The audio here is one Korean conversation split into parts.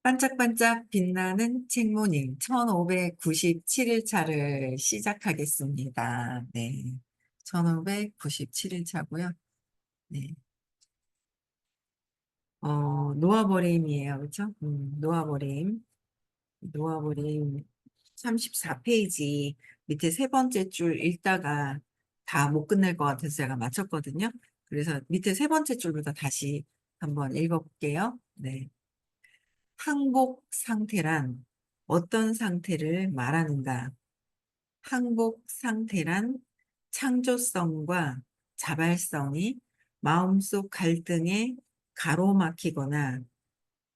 반짝반짝 빛나는 책모닝 1597일 차를 시작하겠습니다. 네. 1597일 차고요. 네. 놓아버림이에요. 그쵸? 놓아버림. 놓아버림 34페이지 밑에 세 번째 줄 읽다가 다 못 끝낼 것 같아서 제가 맞췄거든요. 그래서 밑에 세 번째 줄부터 다시 한번 읽어볼게요. 네. 항복 상태란 어떤 상태를 말하는가? 항복 상태란 창조성과 자발성이 마음속 갈등에 가로막히거나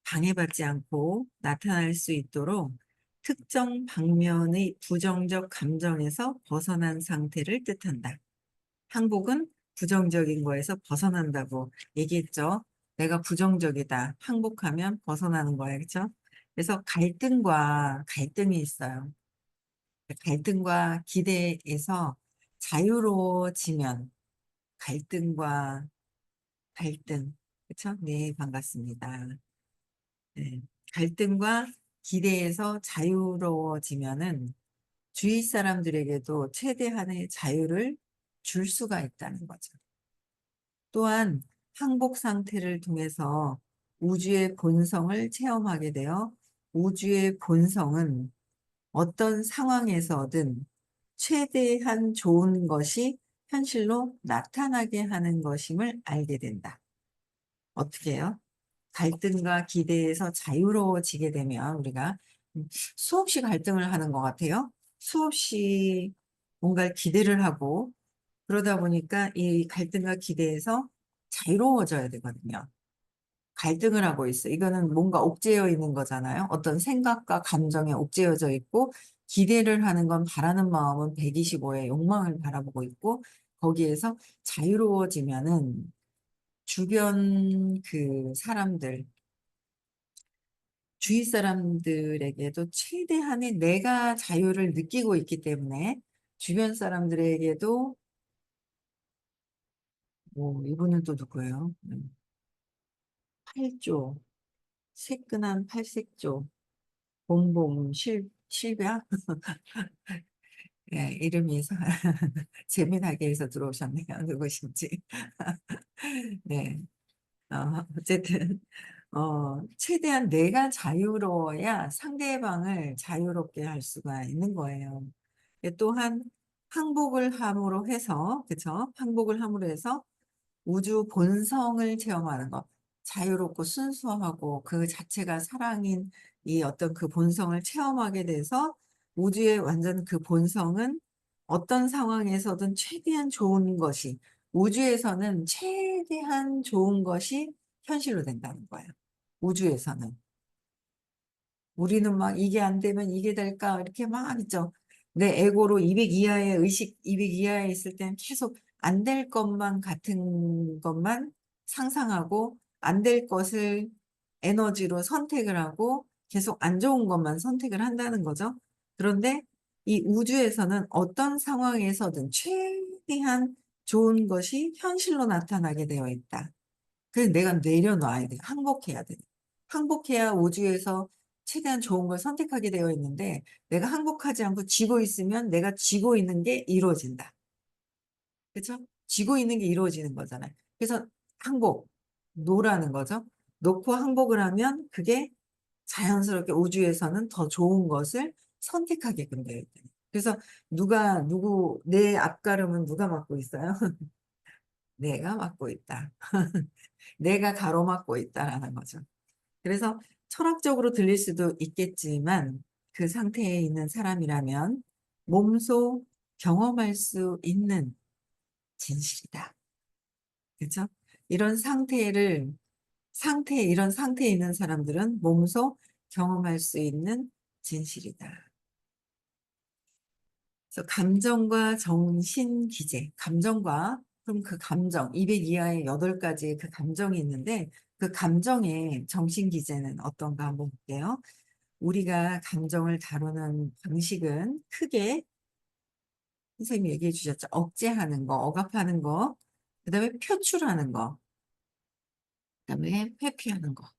방해받지 않고 나타날 수 있도록 특정 방면의 부정적 감정에서 벗어난 상태를 뜻한다. 항복은 부정적인 거에서 벗어난다고 얘기했죠. 내가 부정적이다. 항복하면 벗어나는 거예요. 그렇죠? 그래서 갈등이 있어요. 갈등과 기대에서 자유로워지면 갈등과 갈등. 그렇죠? 네, 반갑습니다. 네. 갈등과 기대에서 자유로워지면은 주위 사람들에게도 최대한의 자유를 줄 수가 있다는 거죠. 또한 항복 상태를 통해서 우주의 본성을 체험하게 되어 우주의 본성은 어떤 상황에서든 최대한 좋은 것이 현실로 나타나게 하는 것임을 알게 된다. 어떻게 해요? 갈등과 기대에서 자유로워지게 되면 우리가 수없이 갈등을 하는 것 같아요. 수없이 뭔가 기대를 하고 그러다 보니까 이 갈등과 기대에서 자유로워져야 되거든요. 갈등을 하고 있어. 이거는 뭔가 옥죄어 있는 거잖아요. 어떤 생각과 감정에 옥죄어져 있고 기대를 하는 건 바라는 마음은 125의 욕망을 바라보고 있고 거기에서 자유로워지면은 주변 그 사람들, 주위 사람들에게도 최대한의 내가 자유를 느끼고 있기 때문에 주변 사람들에게도 뭐 이분은 또 누구예요? 8조, 새끈한 팔색조, 봄봄 실비야? 예, 이름이 재미나게 해서 들어오셨네요. 누구신지. 네. 어쨌든, 최대한 내가 자유로워야 상대방을 자유롭게 할 수가 있는 거예요. 또한 항복을 함으로 해서, 그쵸? 항복을 함으로 해서 우주 본성을 체험하는 것. 자유롭고 순수하고 그 자체가 사랑인 이 어떤 그 본성을 체험하게 돼서 우주의 완전 그 본성은 어떤 상황에서든 최대한 좋은 것이 우주에서는 최대한 좋은 것이 현실로 된다는 거예요. 우주에서는. 우리는 막 이게 안 되면 이게 될까 이렇게 막 있죠. 내 에고로 200 이하의 의식 200 이하에 있을 때는 계속 안 될 것만 같은 것만 상상하고 안 될 것을 에너지로 선택을 하고 계속 안 좋은 것만 선택을 한다는 거죠. 그런데 이 우주에서는 어떤 상황에서든 최대한 좋은 것이 현실로 나타나게 되어 있다. 그래서 내가 내려놔야 돼. 항복해야 돼. 항복해야 우주에서 최대한 좋은 걸 선택하게 되어 있는데 내가 항복하지 않고 쥐고 있으면 내가 쥐고 있는 게 이루어진다. 그렇죠? 쥐고 있는 게 이루어지는 거잖아요. 그래서 항복, 노라는 거죠. 놓고 항복을 하면 그게 자연스럽게 우주에서는 더 좋은 것을 선택하게끔 되어 있다. 그래서 내 앞가름은 누가 맡고 있어요? 내가 맡고 있다. 내가 가로막고 있다라는 거죠. 그래서 철학적으로 들릴 수도 있겠지만 그 상태에 있는 사람이라면 몸소 경험할 수 있는 진실이다. 그렇죠? 이런 이런 상태에 있는 사람들은 몸소 경험할 수 있는 진실이다. 그래서 감정과 정신 기제, 그럼 그 감정, 200 이하의 8가지의 그 감정이 있는데 그 감정의 정신 기제는 어떤가 한번 볼게요. 우리가 감정을 다루는 방식은 크게 선생님이 얘기해 주셨죠. 억제하는 거, 억압하는 거, 그다음에 표출하는 거, 그다음에 회피하는 거.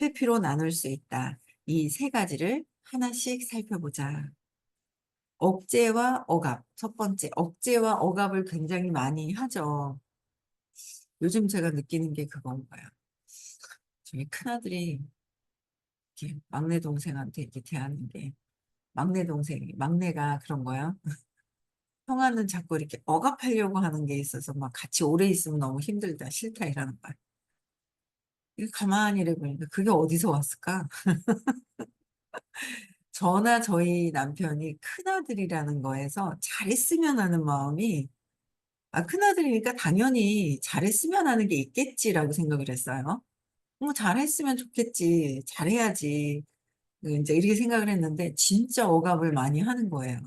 회피로 나눌 수 있다. 이 세 가지를 하나씩 살펴보자. 억제와 억압. 첫 번째, 억제와 억압을 굉장히 많이 하죠. 요즘 제가 느끼는 게 그건 거예요. 저희 큰아들이 이렇게 막내 동생한테 이렇게 대하는 게, 막내가 그런 거야. 형아는 자꾸 이렇게 억압하려고 하는 게 있어서 막 같이 오래 있으면 너무 힘들다, 싫다 이러는 거야. 이거 가만히 이래 보니까 그게 어디서 왔을까? 저나 저희 남편이 큰아들이라는 거에서 잘했으면 하는 마음이, 큰아들이니까 당연히 잘했으면 하는 게 있겠지라고 생각을 했어요. 뭐 잘했으면 좋겠지, 잘해야지. 이제 이렇게 생각을 했는데 진짜 억압을 많이 하는 거예요.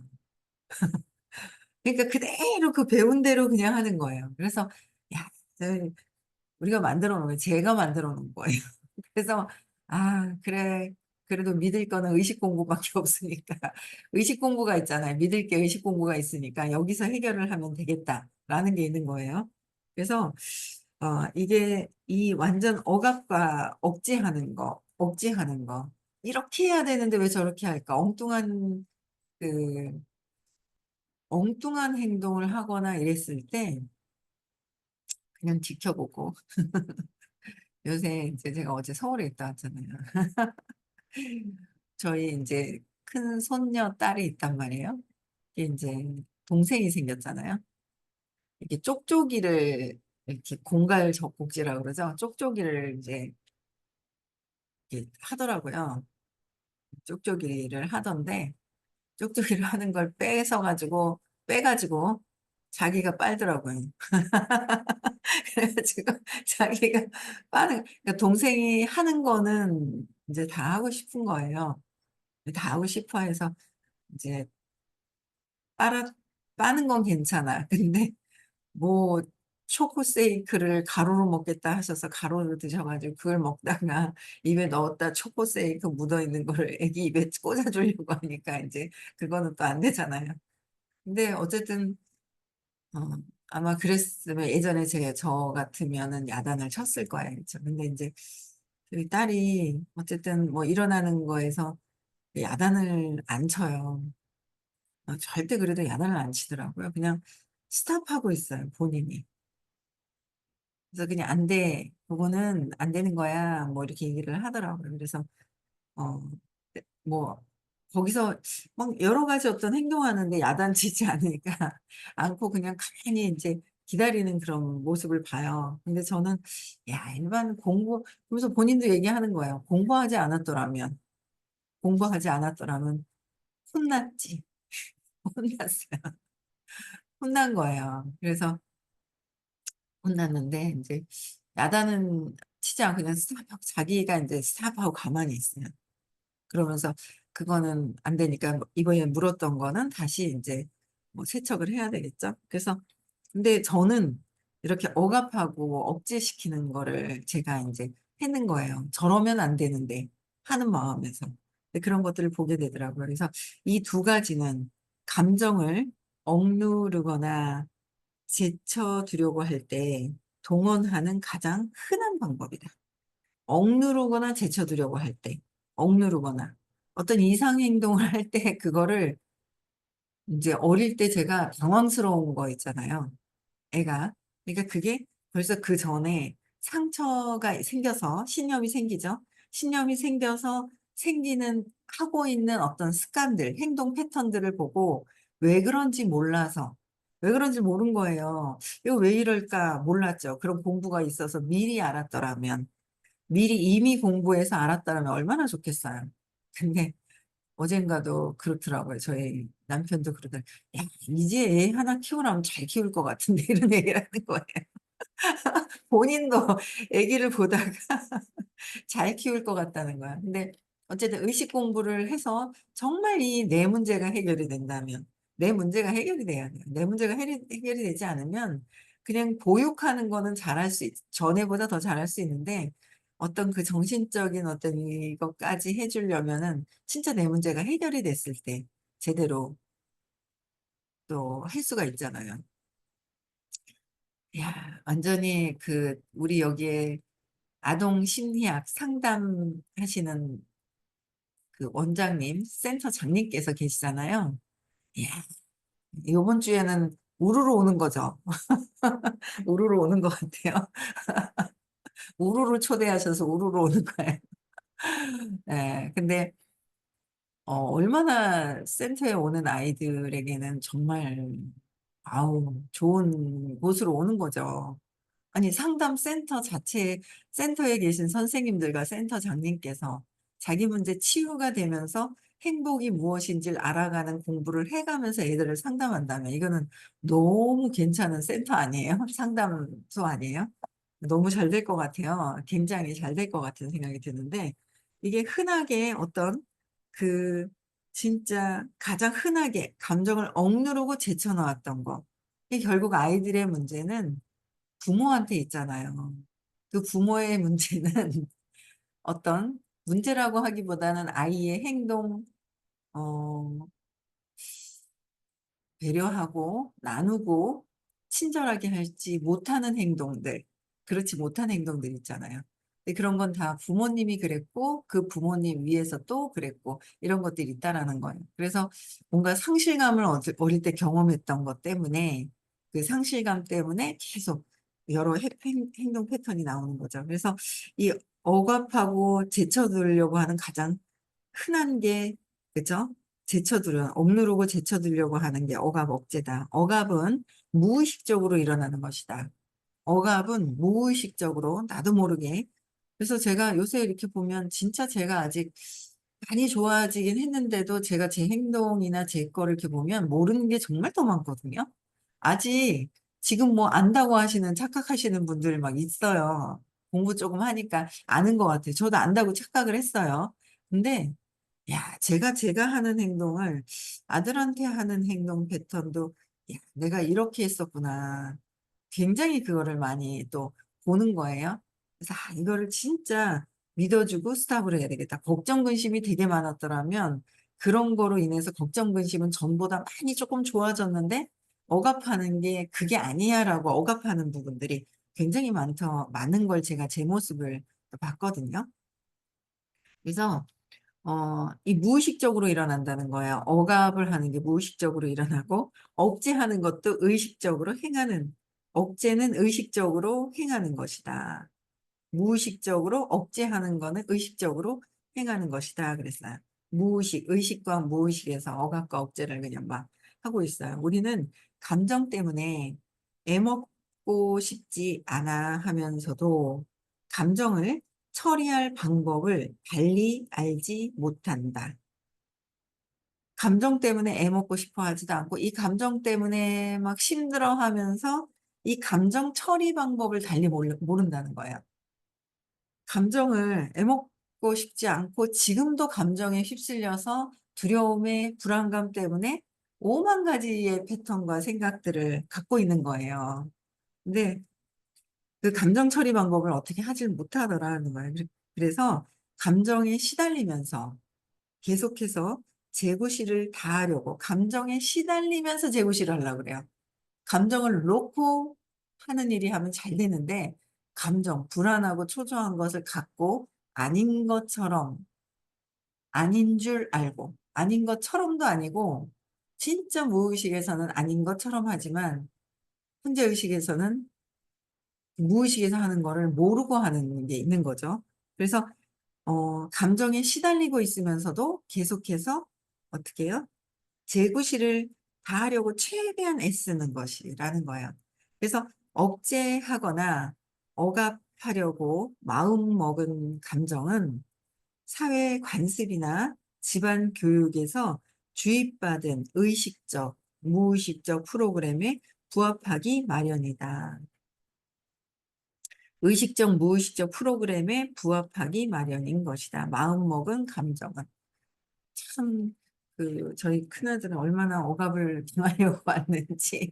그러니까 그대로 그 배운 대로 그냥 하는 거예요. 그래서 야, 우리가 만들어 놓은 거예요. 제가 만들어 놓은 거예요. 그래서 그래. 그래도 믿을 거는 의식 공부밖에 없으니까 의식 공부가 있잖아요. 믿을 게 의식 공부가 있으니까 여기서 해결을 하면 되겠다라는 게 있는 거예요. 그래서 이게 이 완전 억압과 억제하는 거 이렇게 해야 되는데 왜 저렇게 할까? 그 엉뚱한 행동을 하거나 이랬을 때 그냥 지켜보고 요새 이제 제가 어제 서울에 있다 왔잖아요. 저희 이제 큰 손녀 딸이 있단 말이에요. 이게 이제 동생이 생겼잖아요. 이렇게 쪽쪽이를 이렇게 공갈 젖꼭지라고 그러죠. 쪽쪽이를 이제 이렇게 하더라고요. 쪽쪽이를 하던데 쪽쪽이를 하는 걸 빼가지고 자기가 빨더라고요. 그래가지고 자기가 그러니까 동생이 하는 거는 이제 다 하고 싶은 거예요. 다 하고 싶어 해서 이제 빨아, 빠는 건 괜찮아. 근데 뭐 초코 세이크를 가루로 먹겠다 하셔서 가루로 드셔가지고 그걸 먹다가 입에 넣었다 초코 세이크 묻어 있는 거를 애기 입에 꽂아주려고 하니까 이제 그거는 또 안 되잖아요. 근데 어쨌든 어, 아마 그랬으면 예전에 저 같으면은 야단을 쳤을 거예요. 그렇죠? 근데 이제 저희 딸이 어쨌든 뭐 일어나는 거에서 야단을 안 쳐요. 절대 그래도 야단을 안 치더라고요. 그냥 스탑하고 있어요, 본인이. 그래서 그냥 안 돼. 그거는 안 되는 거야. 뭐 이렇게 얘기를 하더라고요. 그래서 어, 네, 뭐 거기서 막 여러 가지 어떤 행동하는데 야단치지 않으니까 않고 그냥 가만히 이제 기다리는 그런 모습을 봐요. 근데 저는 야, 일반 그러면서 본인도 얘기하는 거예요. 공부하지 않았더라면 혼났지. 혼났어요. 혼난 거예요. 그래서 혼났는데 이제 야단은 치지 않고 그냥 스탑하고 자기가 이제 스탑하고 가만히 있어요. 그러면서 그거는 안 되니까 이번에 물었던 거는 다시 이제 뭐 세척을 해야 되겠죠. 그래서 근데 저는 이렇게 억압하고 억제시키는 거를 제가 이제 해는 거예요. 저러면 안 되는데 하는 마음에서. 근데 그런 것들을 보게 되더라고요. 그래서 이 두 가지는 감정을 억누르거나 제쳐두려고 할 때 동원하는 가장 흔한 방법이다. 억누르거나 제쳐두려고 할 때, 억누르거나 어떤 이상 행동을 할 때 그거를 이제 어릴 때 제가 당황스러운 거 있잖아요. 애가. 그러니까 그게 벌써 그 전에 상처가 생겨서 신념이 생기죠. 신념이 생겨서 하고 있는 어떤 습관들, 행동 패턴들을 보고 왜 그런지 몰라서, 왜 그런지 모른 거예요. 이거 왜 이럴까 몰랐죠. 그런 공부가 있어서 미리 이미 공부해서 알았다면 얼마나 좋겠어요. 근데 어젠가도 그렇더라고요. 저희 남편도 그러더라고요. 야, 이제 애 하나 키우라면 잘 키울 것 같은데 이런 얘기를 하는 거예요. 본인도 아기를 보다가 잘 키울 것 같다는 거야. 근데 어쨌든 의식 공부를 해서 정말 이 내 문제가 해결이 된다면 내 문제가 해결이 돼야 돼요. 내 문제가 해결이 되지 않으면 그냥 보육하는 거는 전에보다 더 잘할 수 있는데 어떤 그 정신적인 어떤 이것까지 해주려면은 진짜 내 문제가 해결이 됐을 때 제대로 또 할 수가 있잖아요. 야, 완전히 우리 여기에 아동 심리학 상담하시는 그 원장님, 센터 장님께서 계시잖아요. 이야, 요번 주에는 우르르 오는 거죠. 우르르 오는 것 같아요. 우르르 초대하셔서 우르르 오는 거예요. 예. 근데 얼마나 센터에 오는 아이들에게는 정말 아우 좋은 곳으로 오는 거죠. 아니 상담 센터 자체에 센터에 계신 선생님들과 센터장님께서 자기 문제 치유가 되면서 행복이 무엇인지를 알아가는 공부를 해 가면서 애들을 상담한다면 이거는 너무 괜찮은 센터 아니에요? 상담소 아니에요? 너무 잘 될 것 같아요. 굉장히 잘 될 것 같은 생각이 드는데 이게 흔하게 어떤 그 진짜 가장 흔하게 감정을 억누르고 제쳐 놓았던 거. 이게 결국 아이들의 문제는 부모한테 있잖아요. 그 부모의 문제는 어떤 문제라고 하기보다는 아이의 행동 어 배려하고 나누고 친절하게 할지 못하는 행동들, 그렇지 못한 행동들 있잖아요. 근데 그런 건 다 부모님이 그랬고 그 부모님 위에서 또 그랬고 이런 것들이 있다라는 거예요. 그래서 뭔가 상실감을 어릴 때 경험했던 것 때문에 그 상실감 때문에 계속 여러 행동 패턴이 나오는 거죠. 그래서 이 억압하고 제쳐두려고 하는 가장 흔한 게 그죠? 억누르고 제쳐두려고 하는 게 억압 억제다. 억압은 무의식적으로 일어나는 것이다. 억압은 무의식적으로 나도 모르게. 그래서 제가 요새 이렇게 보면 진짜 제가 아직 많이 좋아지긴 했는데도 제가 제 행동이나 제 거를 이렇게 보면 모르는 게 정말 더 많거든요. 아직 지금 뭐 안다고 하시는 착각하시는 분들 막 있어요. 공부 조금 하니까 아는 것 같아요. 저도 안다고 착각을 했어요. 근데 야 제가 하는 행동을 아들한테 하는 행동 패턴도 '야 내가 이렇게 했었구나.' 굉장히 그거를 많이 또 보는 거예요. 그래서 '아 이거를 진짜 믿어 주고 스탑을 해야 되겠다.' 걱정 근심이 되게 많았더라면 그런 거로 인해서 걱정 근심은 전보다 많이 쪼끔 좋아졌는데 '억압하는 게 그게 아니야.'라고 억압하는 부분들이 굉장히 많은 걸 제가 제 모습을 봤거든요. 그래서 이 무의식적으로 일어난다는 거예요. 억압을 하는 게 무의식적으로 일어나고 억제하는 것도 의식적으로 행하는 억제는 의식적으로 행하는 것이다. 무의식적으로 억제하는 거는 의식적으로 행하는 것이다 그랬어요. 무의식, 의식과 무의식에서 억압과 억제를 그냥 막 하고 있어요. 우리는 감정 때문에 애 먹고 싶지 않아 하면서도 감정을 처리할 방법을 달리 알지 못한다. 감정 때문에 애 먹고 싶어 하지도 않고 이 감정 때문에 막 힘들어하면서 이 감정 처리 방법을 달리 모른다는 거예요. 감정을 애먹고 싶지 않고 지금도 감정에 휩쓸려서 두려움에 불안감 때문에 오만 가지의 패턴과 생각들을 갖고 있는 거예요. 근데 그 감정 처리 방법을 어떻게 하질 못하더라는 거예요. 그래서 감정에 시달리면서 계속해서 재구실을 다 하려고 감정에 시달리면서 재구실을 하려고 그래요. 감정을 놓고 하는 일이 하면 잘 되는데 감정, 불안하고 초조한 것을 갖고 아닌 것처럼 아닌 줄 알고 아닌 것처럼도 아니고 진짜 무의식에서는 아닌 것처럼 하지만 현재의식에서는 무의식에서 하는 거를 모르고 하는 게 있는 거죠. 그래서 감정에 시달리고 있으면서도 계속해서 어떻게 해요? 재구실을 다 하려고 최대한 애쓰는 것이라는 거예요. 그래서 억제하거나 억압하려고 마음먹은 감정은 사회 관습이나 집안 교육에서 주입받은 의식적, 무의식적 프로그램에 부합하기 마련이다. 의식적, 무의식적 프로그램에 부합하기 마련인 것이다. 마음먹은 감정은. 참 저희 큰아들은 얼마나 억압을 당하려고 왔는지.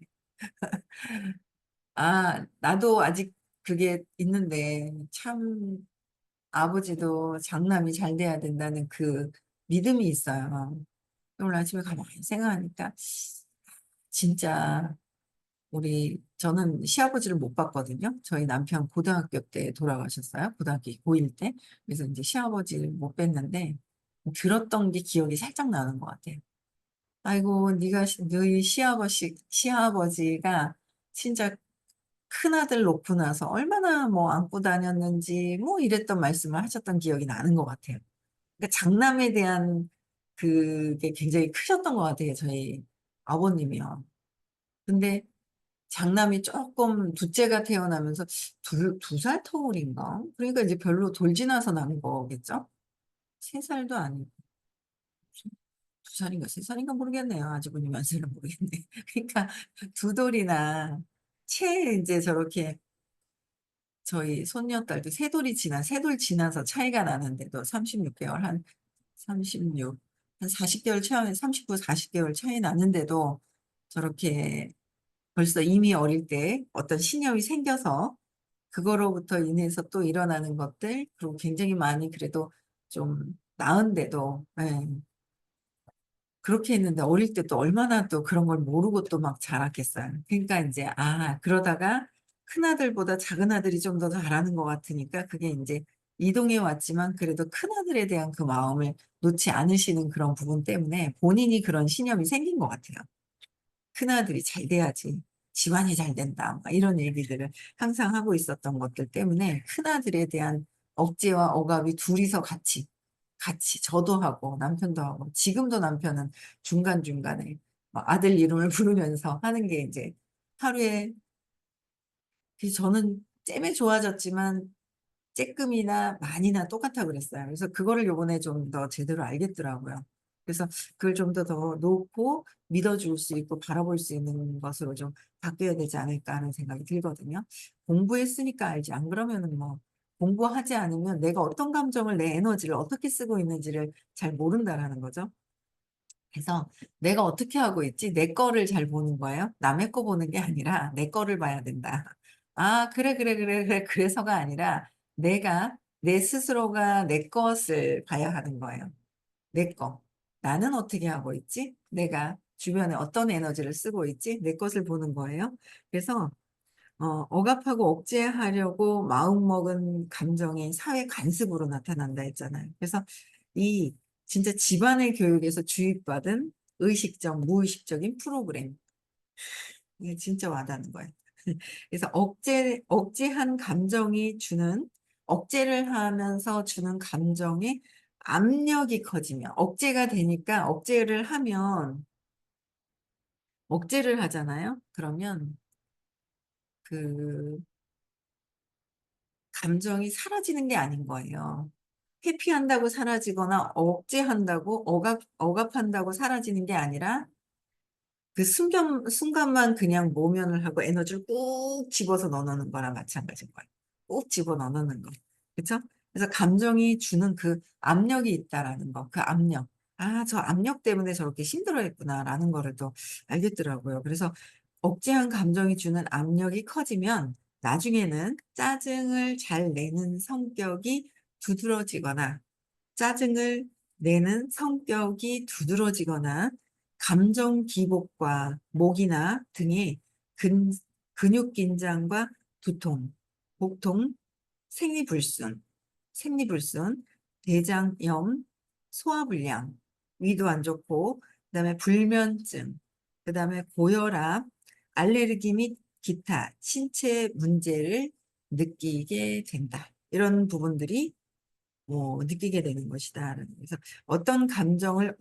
아 나도 아직 그게 있는데 참 아버지도 장남이 잘 돼야 된다는 그 믿음이 있어요. 오늘 아침에 가만히 생각하니까 진짜 저는 시아버지를 못 봤거든요. 저희 남편 고등학교 때 돌아가셨어요. 고등학교 고1 때. 그래서 인제 시아버지를 못 뵀는데 들었던 게 기억이 살짝 나는 것 같아요. "아이고 네가 너희 시아버지가 진짜 큰아들 놓고 나서 얼마나 뭐 안고 다녔는지." 뭐 이랬던 말씀을 하셨던 기억이 나는 것 같아요. 그러니까 장남에 대한 그게 굉장히 크셨던 것 같아요, 저희 아버님이요. 근데 장남이 쪼끔 둘째가 태어나면서 두 살 터울인가? 그러니까 이제 별로 돌 지나서 난 거겠죠? 3 살도 아니고 두 살인가 3 살인가 모르겠네요. 아주버님 연세는 모르겠네. 그러니까 두 돌이나 채 인제 저렇게 저희 손녀딸도 세 돌 지나서 차이가 나는데도 36 개월 한 36 한 40 개월 차이 39, 40 개월 차이 나는데도 저렇게 벌써 이미 어릴 때 어떤 신념이 생겨서 그거로부터 인해서 또 일어나는 것들 그리고 굉장히 많이 그래도 좀 나은데도 예 그렇게 했는데 어릴 때 또 얼마나 또 그런 걸 모르고 또 막 자랐겠어요. 그러니까 인제 그러다가 큰아들보다 작은아들이 좀 더 잘하는 것 같으니까 그게 인제 이동해 왔지만 그래도 큰아들에 대한 그 마음을 놓지 않으시는 그런 부분 때문에 본인이 그런 신념이 생긴 것 같아요. '큰아들이 잘 돼야지. 집안이 잘 된다.' 막 이런 얘기들을 항상 하고 있었던 것들 때문에 큰아들에 대한 억제와 억압이 둘이서 같이 저도 하고 남편도 하고 지금도 남편은 중간중간에 막 아들 이름을 부르면서 하는 게 인제 하루에 그 저는 쨈에 좋아졌지만 쬐끔이나 많이나 똑같아 그랬어요. 그래서 그거를 요번에 좀 더 제대로 알겠더라고요. 그래서 그걸 좀 더 놓고 믿어줄 수 있고 바라볼 수 있는 것으로 좀 바뀌어야 되지 않을까 하는 생각이 들거든요. 공부했으니까 알지 안 그러면은 뭐 공부하지 않으면 내가 어떤 감정을 내 에너지를 어떻게 쓰고 있는지를 잘 모른다라는 거죠. 그래서 '내가 어떻게 하고 있지?' 내 거를 잘 보는 거예요. 남의 거 보는 게 아니라 내 거를 봐야 된다. '아 그래, 그래, 그래, 그래.' 그래서가 아니라 내가 내 스스로가 내 것을 봐야 하는 거예요. 내 거. '나는 어떻게 하고 있지? 내가 주변에 어떤 에너지를 쓰고 있지?' 내 것을 보는 거예요. 그래서 억압하고 억제하려고 마음먹은 감정이 사회 관습으로 나타난다 했잖아요. 그래서 이 진짜 집안의 교육에서 주입받은 의식적, 무의식적인 프로그램 이게 진짜 와닿는 거예요. 그래서 억제한 감정이 주는 억제를 하면서 주는 감정의 압력이 커지면 억제가 되니까 억제를 하잖아요. 그러면 그 감정이 사라지는 게 아닌 거예요. 회피한다고 사라지거나 억제한다고 억압한다고 사라지는 게 아니라 그 순간만 그냥 모면을 하고 에너지를 꾹 집어서 넣어 놓는 거랑 마찬가지인 거예요. 꾹 집어 넣어 놓는 거. 그쵸? 그래서 감정이 주는 그 압력이 있다라는 거 그 압력. '아 저 압력 때문에 저렇게 힘들어했구나.'라는 거를 또 알겠더라고요. 그래서 억제한 감정이 주는 압력이 커지면 나중에는 짜증을 잘 내는 성격이 두드러지거나 짜증을 내는 성격이 두드러지거나 감정 기복과 목이나 등의 근 근육 긴장과 두통, 복통, 생리불순, 생리불순, 대장염, 소화불량, 위도 안 좋고 그다음에 불면증, 그다음에 고혈압, 알레르기 및 기타 신체 문제를 느끼게 된다. 이런 부분들이 느끼게 되는 것이다라는 그래서 어떤 감정을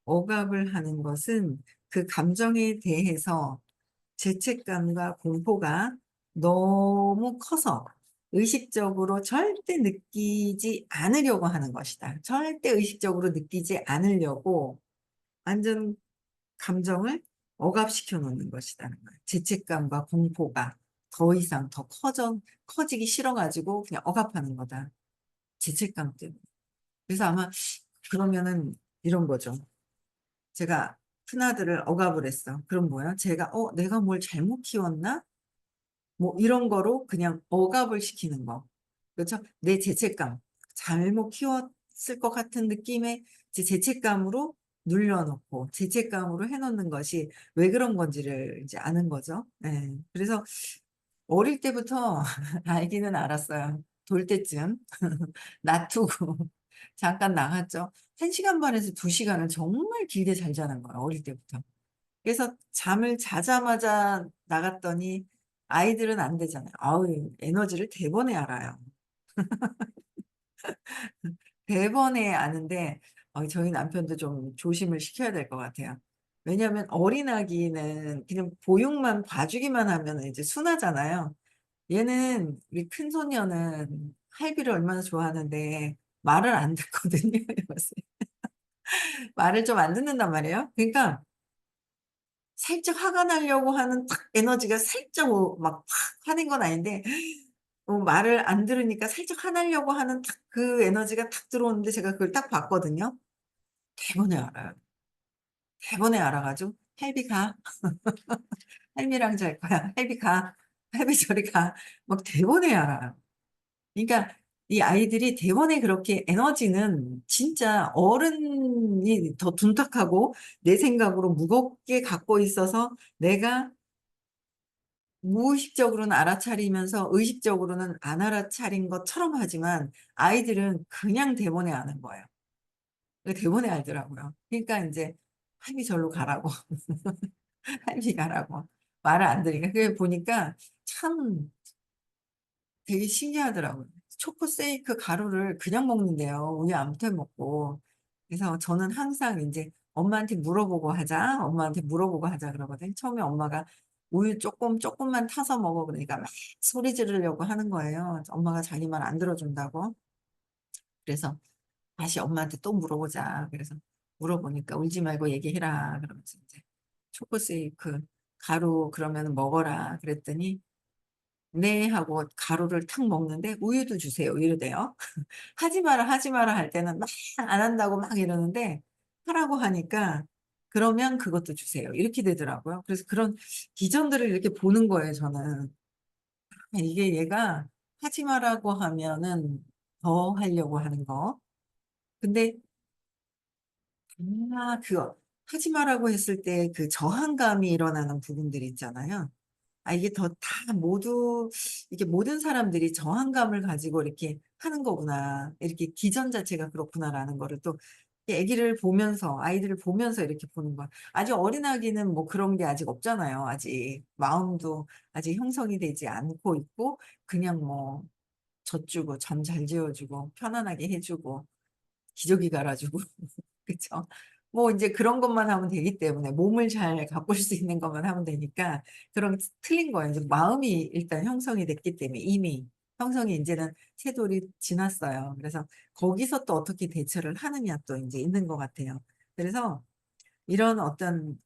억압을 하는 것은 그 감정에 대해서 죄책감과 공포가 너무 커서 의식적으로 절대 느끼지 않으려고 하는 것이다. 절대 의식적으로 느끼지 않으려고 완전 감정을 억압시켜 놓는 것이라는 거예요. 죄책감과 공포가 더 이상 더 커지기 싫어 가지고 그냥 억압하는 거다. 죄책감 때문에. 그래서 아마 그러면은 이런 거죠. 제가 큰아들을 억압을 했어. 그럼 뭐야? 제가 '내가 뭘 잘못 키웠나?' 뭐 이런 거로 그냥 억압을 시키는 거. 그렇죠? 내 죄책감. 잘못 키웠을 것 같은 느낌의 죄책감으로 눌러 놓고 죄책감으로 해 놓는 것이 왜 그런 건지를 이제 아는 거죠. 예. 그래서 어릴 때부터 알기는 알았어요. 돌 때쯤 놔두고 잠깐 나갔죠. 1 시간 반에서 2 시간을 정말 길게 잘 자는 거예요, 어릴 때부터. 그래서 잠을 자자마자 나갔더니 아이들은 안 되잖아요. 아우, 에너지를 대번에 알아요. 대번에 아는데 저희 남편도 좀 조심을 시켜야 될 것 같아요. 왜냐하면 어린아기는 그냥 보육만 봐 주기만 하면은 이제 순하잖아요. 얘는 우리 큰손녀는 할비를 얼마나 좋아하는데 말을 안 듣거든요, 요새. 말을 좀 안 듣는단 말이에요. 그러니까 살짝 화가 나려고 하는 탁 에너지가 살짝 막 확 화낸 건 아닌데 말을 안 들으니까 살짝 화나려고 하는 탁 그 에너지가 탁 들어오는데 제가 그걸 딱 봤거든요. 대본에 알아요. 대본에 알아 가지고 "헬비 가. 할미랑 잘 거야. 헬비 가. 할비 저리 가." 막 대본에 알아요. 그러니까 이 아이들이 대본에 그렇게 에너지는 진짜 어른이 더 둔탁하고 내 생각으로 무겁게 갖고 있어서 내가 무의식적으로는 알아차리면서 의식적으로는 안 알아차린 것처럼 하지만 아이들은 그냥 대본에 아는 거예요. 그 대본에 알더라고요. 그러니까 인제 "할미 절로 가라고. 할미 가라고." 말을 안 들으니까. 그게 보니까 참 되게 신기하더라고요. 초코 세이크 가루를 그냥 먹는대요, 우유 안 타먹고 그래서 저는 항상 인제 "엄마한테 물어보고 하자. 엄마한테 물어보고 하자." 그러거든요. 처음에 엄마가 "우유 쪼끔만 타서 먹어." 그러니까 막 소리 지르려고 하는 거예요, 엄마가 자기 말 안 들어준다고. 그래서 "다시 엄마한테 또 물어보자." 그래서 물어보니까 "울지 말고 얘기해라." 그러면서 인제 "초코 세이크 가루 그러면은 먹어라." 그랬더니 "네." 하고 가루를 탁 먹는데 "우유도 주세요." 이러대요. "하지 마라, 하지 마라." 할 때는 막 안 한다고 막 이러는데 하라고 하니까 "그러면 그것도 주세요." 이렇게 되더라고요. 그래서 그런 기전들을 이렇게 보는 거예요, 저는. 이게 얘가 하지 마라고 하면은 더 하려고 하는 거. 근데 그거 하지 마라고 했을 때 그 저항감이 일어나는 부분들이 있잖아요. 이게 다 모두 이게 모든 사람들이 저항감을 가지고 이렇게 하는 거구나. 이렇게 기전 자체가 그렇구나라는 거를 또 이 아기를 보면서 아이들을 보면서 이렇게 보는 거야. 아직 어린아기는 뭐 그런 게 아직 없잖아요, 아직. 마음도 아직 형성이 되지 않고 있고 그냥 뭐 젖주고 잠 잘 재워 주고 편안하게 해 주고 기저귀 갈아 주고 그쵸. 뭐 인제 그런 것만 하면 되기 때문에 몸을 잘 가꿀 수 있는 것만 하면 되니까 그럼 틀린 거예요. 이제 마음이 일단 형성이 됐기 때문에 이미 형성이 인제는 세돌이 지났어요. 그래서 거기서 또 어떻게 대처를 하느냐 또 인제 있는 것 같아요. 그래서 이런 어떤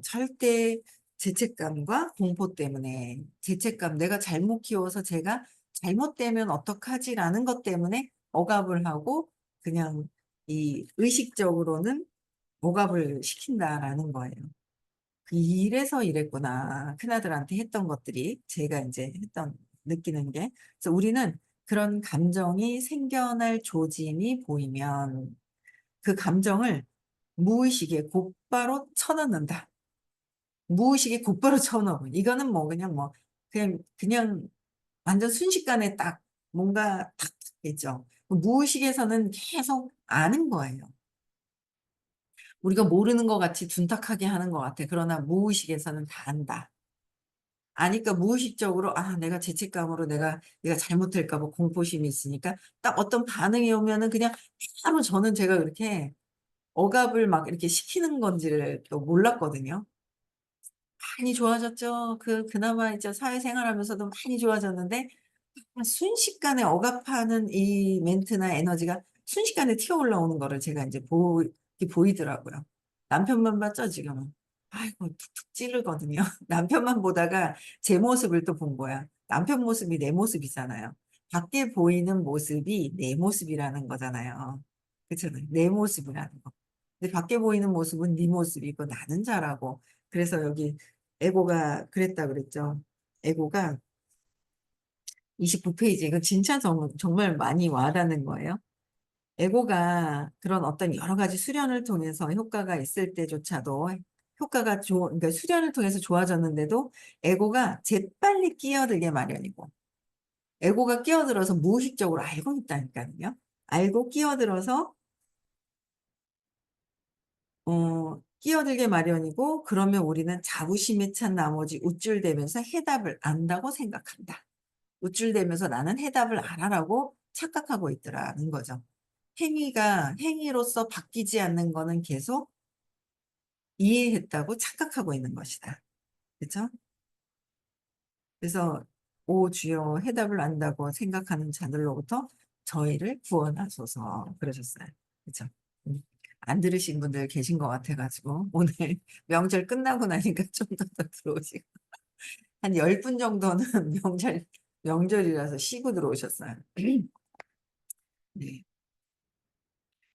절대 죄책감과 공포 때문에 죄책감 '내가 잘못 키워서 쟤가 잘못되면 어떡하지?'라는 것 때문에 억압을 하고 그냥 이 의식적으로는 억압을 시킨다라는 거예요. '이래서 이랬구나. 큰아들한테 했던 것들이.' 제가 인제 했던 느끼는 게. 그래서 우리는 그런 감정이 생겨날 조짐이 보이면 그 감정을 무의식에 곧바로 쳐넣는다. 무의식에 곧바로 쳐넣어. 이거는 뭐 그냥 뭐 그냥 완전 순식간에 딱 뭔가 탁 있죠. 무의식에서는 계속 아는 거예요. 우리가 모르는 것 같이 둔탁하게 하는 것 같아. 그러나 무의식에서는 다 안다. 아니까 무의식적으로 내가 죄책감으로 내가 얘가 잘못될까 봐 공포심이 있으니까 딱 어떤 반응이 오면은 그냥 바로 저는 제가 그렇게 억압을 막 이렇게 시키는 건지를 또 몰랐거든요. 많이 좋아졌죠. 그나마 이제 사회생활하면서도 많이 좋아졌는데 순식간에 억압하는 이 멘트나 에너지가 순식간에 튀어 올라오는 거를 제가 인제 이게 보이더라고요. 남편만 봤죠 지금은. 아이고 툭툭 찌르거든요. 남편만 보다가 제 모습을 또 본 거야. 남편 모습이 내 모습이잖아요. 밖에 보이는 모습이 내 모습이라는 거잖아요. 그렇잖아요. 내 모습이라는 거. 근데 밖에 보이는 모습은 네 모습이고 나는 잘하고 그래서 여기 에고가 그랬다 그랬죠. 에고가 29 페이지 이거 진짜 정말 많이 와 닿는 거예요. 에고가 그런 어떤 여러 가지 수련을 통해서 효과가 있을 때조차도 효과가 그러니까 수련을 통해서 좋아졌는데도 에고가 재빨리 끼어들게 마련이고 에고가 끼어들어서 무의식적으로 알고 있다니까요. 알고 끼어들어서 끼어들게 마련이고, 그러면 우리는 자부심에 찬 나머지 우쭐대면서 해답을 안다고 생각한다. 우쭐대면서 '나는 해답을 알아.'라고 착각하고 있더라는 거죠. 행위로서 바뀌지 않는 거는 계속 이해했다고 착각하고 있는 것이다. 그죠? 그래서 "오 주여 해답을 안다고 생각하는 자들로부터 저희를 구원하소서." 그러셨어요. 그죠? 음. 안 들으신 분들 계신 것 같아 가지고 오늘 명절 끝나고 나니까 좀 더 들어오시고, 한 10분 정도는 명절이라서 쉬고 들어오셨어요. 네.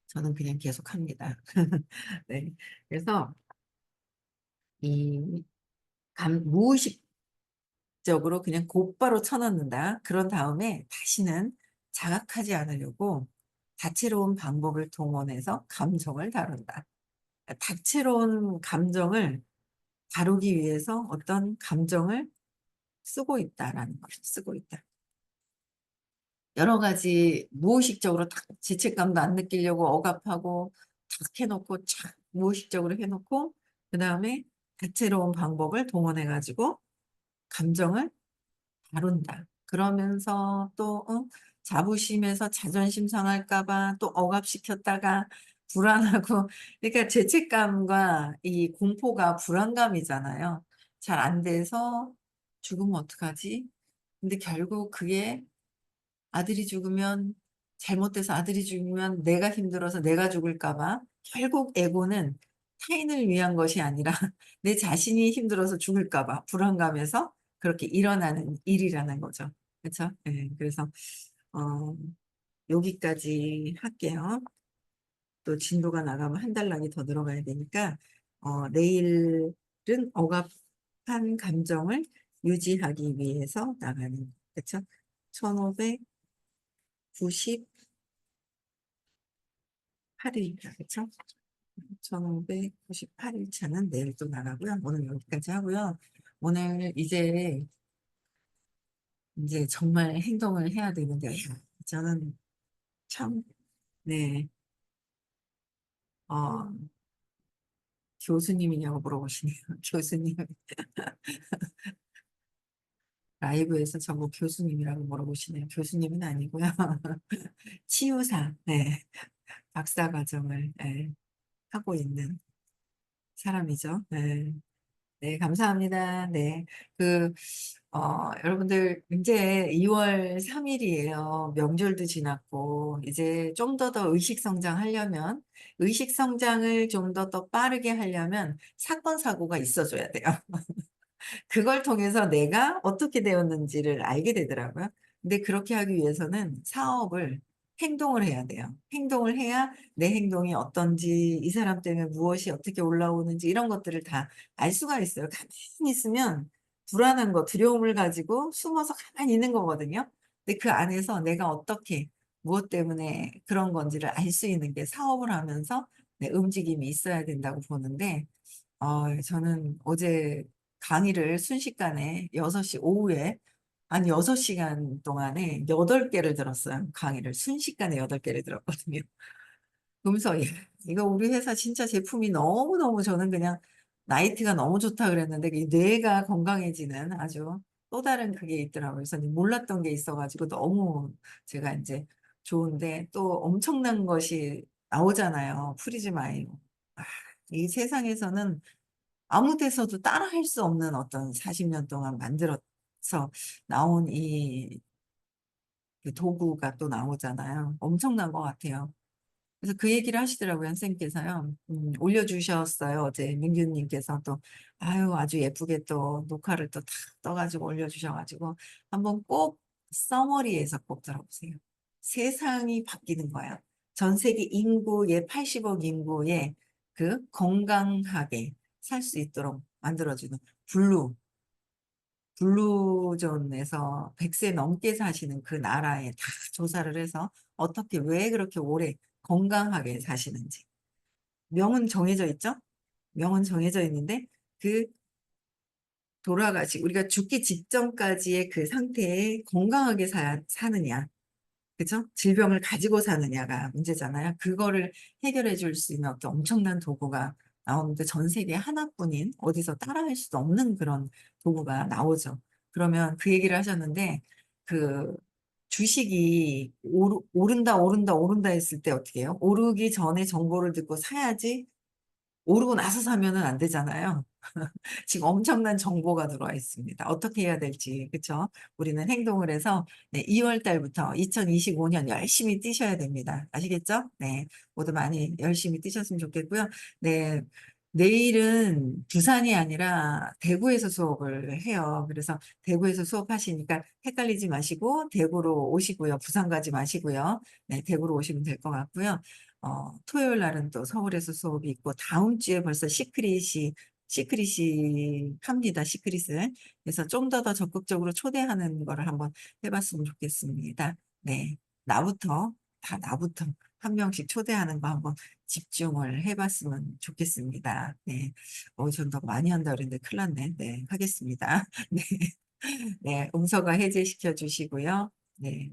저는 그냥 계속합니다. 네. 그래서 이 무의식적으로 그냥 곧바로 쳐 넣는다. 그런 다음에 다시는 자각하지 않으려고 다채로운 방법을 동원해서 감정을 다룬다. 다채로운 감정을 다루기 위해서 어떤 감정을 쓰고 있다라는 거죠. 쓰고 있다. 여러 가지 무의식적으로 탁 죄책감도 안 느끼려고 억압하고 탁 해 놓고 착 무의식적으로 해 놓고, 그다음에 다채로운 방법을 동원해 가지고 감정을 다룬다. 그러면서 또 자부심에서 자존심 상할까 봐 또 억압시켰다가 불안하고, 그러니까 죄책감과 이 공포가 불안감이잖아요. 잘 안 돼서 '죽으면 어떡하지?' 근데 결국 그게 아들이 죽으면 잘못돼서 아들이 죽으면 내가 힘들어서 내가 죽을까 봐, 결국 에고는 타인을 위한 것이 아니라 내 자신이 힘들어서 죽을까 봐 불안감에서 그렇게 일어나는 일이라는 거죠. 그쵸? 예. 그래서 어 여기까지 할게요. 또 진도가 나가면 한 달락이 더 늘어가야 되니까 내일은 억압한 감정을 유지하기 위해서 나가는, 그쵸? 1598 일이다. 그쵸? 1598 일차는 내일 또 나가고요. 오늘 여기까지 하고요. 오늘 이제 정말 행동을 해야 되는데, 저는 참, 네. 어 교수님이냐고 물어보시네요. 교수님. 라이브에서 저보고 교수님이라고 물어보시네요. 교수님은 아니고요. 치유사, 네. 박사 과정을, 예, 하고 있는 사람이죠. 네. 네, 감사합니다. 네. 여러분들 인제 2월 3 일이에요. 명절도 지났고 이제 좀 더 의식 성장하려면, 의식 성장을 좀 더 빠르게 하려면 사건 사고가 있어 줘야 돼요. 그걸 통해서 내가 어떻게 되었는지를 알게 되더라고요. 근데 그렇게 하기 위해서는 행동을 해야 돼요. 행동을 해야 내 행동이 어떤지, 이 사람 때문에 무엇이 어떻게 올라오는지 이런 것들을 다 알 수가 있어요. 가만히 있으면 불안한 거, 두려움을 가지고 숨어서 가만히 있는 거거든요. 근데 그 안에서 내가 어떻게, 무엇 때문에 그런 건지를 알 수 있는 게 사업을 하면서 내 움직임이 있어야 된다고 보는데, 저는 어제 강의를 순식간에 6시 오후에 한 6 시간 동안에 8 개를 들었어요. 강의를 순식간에 8 개를 들었거든요. 그러면서 '야 이거 우리 회사 진짜 제품이 너무너무', 저는 그냥 '나이트가 너무 좋다.' 그랬는데 이 뇌가 건강해지는 아주 또 다른 그게 있더라고요. 그래서 몰랐던 게 있어 가지고 너무 제가 인제 좋은데, 또 엄청난 것이 나오잖아요, 프리즘 아이로. 아 이 세상에서는 아무 데서도 따라할 수 없는 어떤 40년 동안 만들어서 나온 그 도구가 또 나오잖아요. 엄청난 것 같아요. 그래서 그 얘기를 하시더라고요, 선생님께서요. 올려주셨어요. 어제 민규 님께서 또 아유 아주 예쁘게 또 녹화를 또 탁 떠 가지고 올려주셔 가지고 한번 꼭 서머리에서 꼭 들어보세요. 세상이 바뀌는 거야. 전 세계 인구의 80억 인구의 그 건강하게 살 수 있도록 만들어 주는 블루존에서 100세 넘게 사시는 그 나라에 다 조사를 해서 어떻게 왜 그렇게 오래 건강하게 사시는지 명은 정해져 있죠. 명은 정해져 있는데 그 돌아가시 우리가 죽기 직전까지의 그 상태에 건강하게 사느냐, 그죠? 질병을 가지고 사느냐가 문제잖아요. 그거를 해결해 줄 수 있는 어떤 엄청난 도구가 나오는데 전 세계에 하나뿐인 어디서 따라할 수도 없는 그런 도구가 나오죠. 그러면 그 얘기를 하셨는데 그 주식이 오른다, 오른다, 오른다 했을 때 어떻게 해요? 오르기 전에 정보를 듣고 사야지 오르고 나서 사면은 안 되잖아요. 지금 엄청난 정보가 들어와 있습니다. 어떻게 해야 될지, 그쵸? 우리는 행동을 해서, 네, 2월 달부터 2025년 열심히 뛰셔야 됩니다. 아시겠죠? 네, 모두 많이 열심히 뛰셨으면 좋겠고요. 네, 내일은 부산이 아니라 대구에서 수업을 해요. 그래서 대구에서 수업하시니까 헷갈리지 마시고 대구로 오시고요. 부산 가지 마시고요. 네, 대구로 오시면 될 것 같고요. 토요일 날은 또 서울에서 수업이 있고 다음 주에 벌써 시크릿이 합니다. 시크릿을. 그래서 좀 더 적극적으로 초대하는 거를 한번 해봤으면 좋겠습니다. 네. 나부터, 다 나부터 한 명씩 초대하는 거 한번 집중을 해봤으면 좋겠습니다. 네. 전 더 많이 한다 그랬는데 큰일 났네. 네. 하겠습니다. 네. 네. 음서가 해제시켜 주시고요. 네.